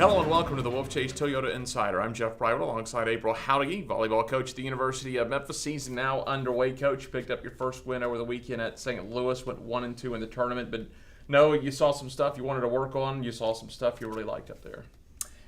Hello and welcome to the Wolfchase Toyota Insider. I'm Jeff Brightwell alongside April Jauregui, volleyball coach at the University of Memphis. Season now underway. Coach, you picked up your first win over the weekend at St. Louis, went 1-2 in the tournament. But no, you saw some stuff you wanted to work on. You saw some stuff you really liked up there.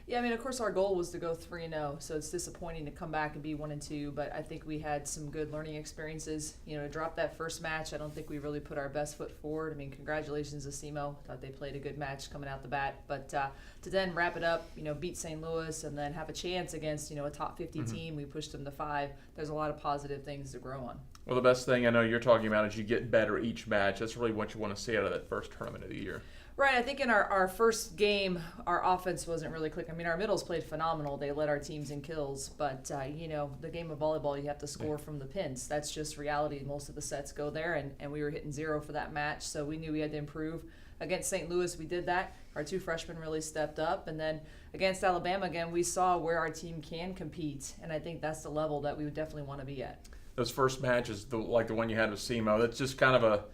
Yeah, I mean, of course, our goal was to go 3-0, so it's disappointing to come back and be 1-2. But I think we had some good learning experiences. You know, to drop that first match, I don't think we really put our best foot forward. I mean, congratulations to SEMO. Thought they played a good match coming out the bat. But to then wrap it up, you know, beat St. Louis and then have a chance against, you know, a top 50 team, we pushed them to 5. There's a lot of positive things to grow on. Well, the best thing I know you're talking about is you get better each match. That's really what you want to see out of that first tournament of the year. Right, I think in our first game, our offense wasn't really clicking. I mean, our middles played phenomenal. They led our teams in kills. But, you know, the game of volleyball, you have to score from the pins. That's just reality. Most of the sets go there, and we were hitting 0 for that match, so we knew we had to improve. Against St. Louis, we did that. Our 2 freshmen really stepped up. And then against Alabama, again, we saw where our team can compete, and I think that's the level that we would definitely want to be at. Those first matches, like the one you had with SEMO, that's just kind of a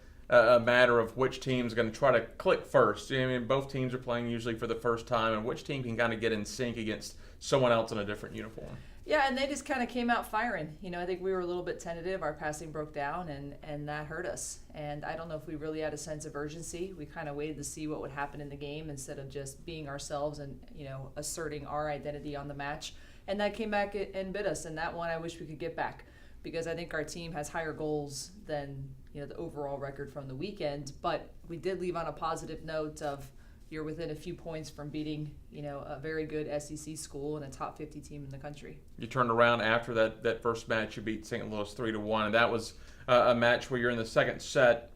matter of which team's going to try to click first. I mean, both teams are playing usually for the first time, and which team can kind of get in sync against someone else in a different uniform. Yeah, and they just kind of came out firing. You know, I think we were a little bit tentative. Our passing broke down, and that hurt us. And I don't know if we really had a sense of urgency. We kind of waited to see what would happen in the game instead of just being ourselves and, you know, asserting our identity on the match. And that came back and bit us, and that one I wish we could get back, because I think our team has higher goals than, you know, the overall record from the weekend. But we did leave on a positive note of you're within a few points from beating, you know, a very good SEC school and a top 50 team in the country. You turned around after that first match. You beat St. Louis 3-1, and that was a match where you're in the second set,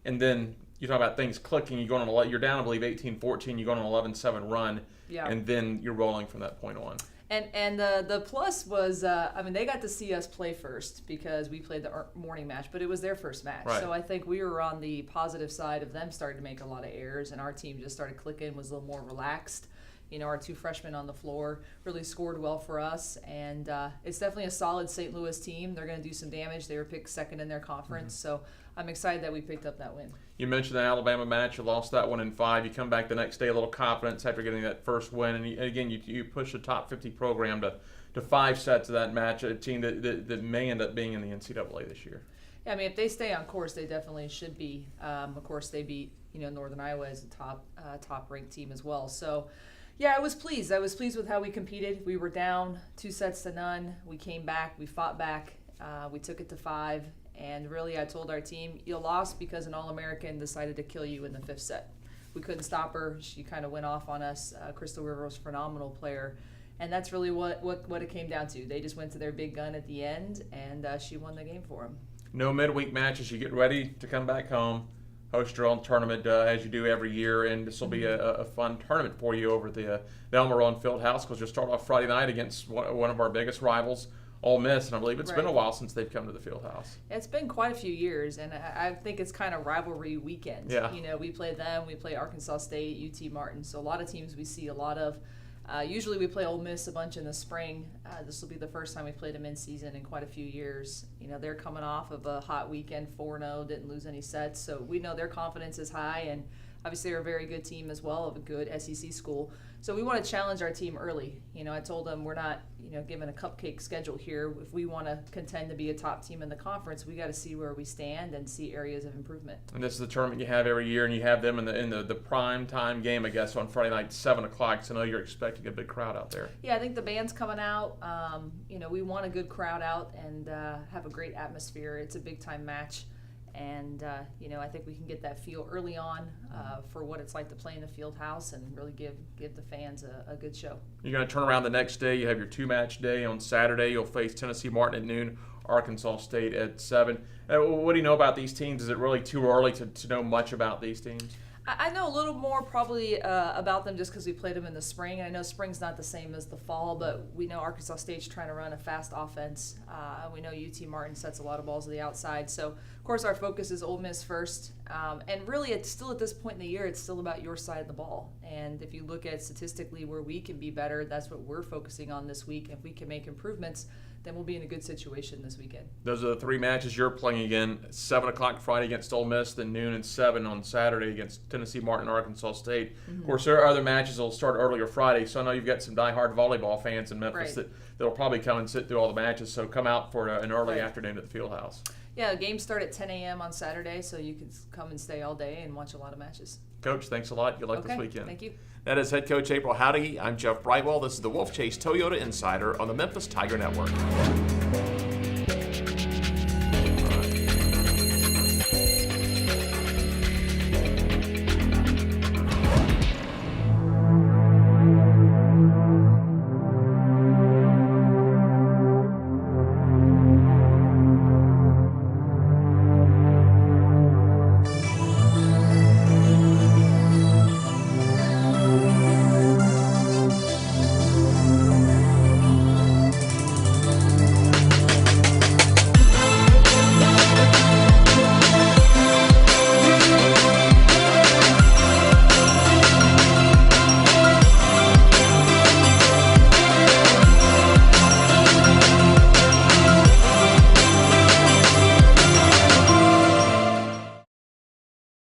and then you talk about things clicking. You're down, I believe, 18-14. You go on an 11-7 run, and then you're rolling from that point on. And the plus was, I mean, they got to see us play first because we played the morning match, but it was their first match. Right. So I think we were on the positive side of them starting to make a lot of errors, and our team just started clicking, was a little more relaxed. You know, our 2 freshmen on the floor really scored well for us, and it's definitely a solid St. Louis team. They're going to do some damage. They were picked second in their conference, so I'm excited that we picked up that win. You mentioned the Alabama match. You lost that one in 5. You come back the next day a little confidence after getting that first win, and again, you push the top 50 program to 5 sets of that match, a team that may end up being in the NCAA this year. Yeah, I mean, if they stay on course, they definitely should be. Of course, they beat, you know, Northern Iowa as a top-ranked team as well. So, yeah, I was pleased. I was pleased with how we competed. We were down 2-0. We came back. We fought back. We took it to 5. And really, I told our team, you lost because an All-American decided to kill you in the 5th set. We couldn't stop her. She kind of went off on us. Crystal River was a phenomenal player. And that's really what it came down to. They just went to their big gun at the end, and she won the game for them. No midweek matches. You get ready to come back home, host your own tournament as you do every year, and this will be a fun tournament for you over the El Marron Fieldhouse, because you'll start off Friday night against one of our biggest rivals, Ole Miss, and I believe it's been a while since they've come to the Fieldhouse. It's been quite a few years, and I think it's kind of rivalry weekend. Yeah. You know, we play them, we play Arkansas State, UT Martin, so a lot of teams we see a lot of. Usually we play Ole Miss a bunch in the spring. This will be the first time we played them in season in quite a few years. You know, they're coming off of a hot weekend, 4-0, didn't lose any sets, so we know their confidence is high, and obviously they're a very good team as well, of a good SEC school. So we want to challenge our team early. You know, I told them we're not, you know, given a cupcake schedule here. If we want to contend to be a top team in the conference, we got to see where we stand and see areas of improvement. And this is the tournament you have every year, and you have them in the prime time game, I guess, on Friday night, 7 o'clock. So I know you're expecting a big crowd out there. Yeah, I think the band's coming out. You know, we want a good crowd out and have a great atmosphere. It's a big time match. And, you know, I think we can get that feel early on for what it's like to play in the field house and really give the fans a good show. You're going to turn around the next day. You have your 2-match day on Saturday. You'll face Tennessee Martin at noon, Arkansas State at 7. What do you know about these teams? Is it really too early to know much about these teams? I know a little more probably about them just because we played them in the spring. I know spring's not the same as the fall, but we know Arkansas State's trying to run a fast offense. We know UT Martin sets a lot of balls to the outside. So, of course, our focus is Ole Miss first. And really, it's still at this point in the year, it's still about your side of the ball. And if you look at statistically where we can be better, that's what we're focusing on this week. If we can make improvements, then we'll be in a good situation this weekend. Those are the 3 matches you're playing again. 7 o'clock Friday against Ole Miss, then noon and 7 on Saturday against Tennessee Martin and Arkansas State. Of course, there are other matches that will start earlier Friday, so I know you've got some diehard volleyball fans in Memphis that'll probably come and sit through all the matches, so come out for an early afternoon at the Fieldhouse. Yeah, games start at 10 a.m. on Saturday, so you can come and stay all day and watch a lot of matches. Coach, thanks a lot. Good luck this weekend. Thank you. That is head coach April Jauregui. I'm Jeff Brightwell. This is the Wolfchase Toyota Insider on the Memphis Tiger Network.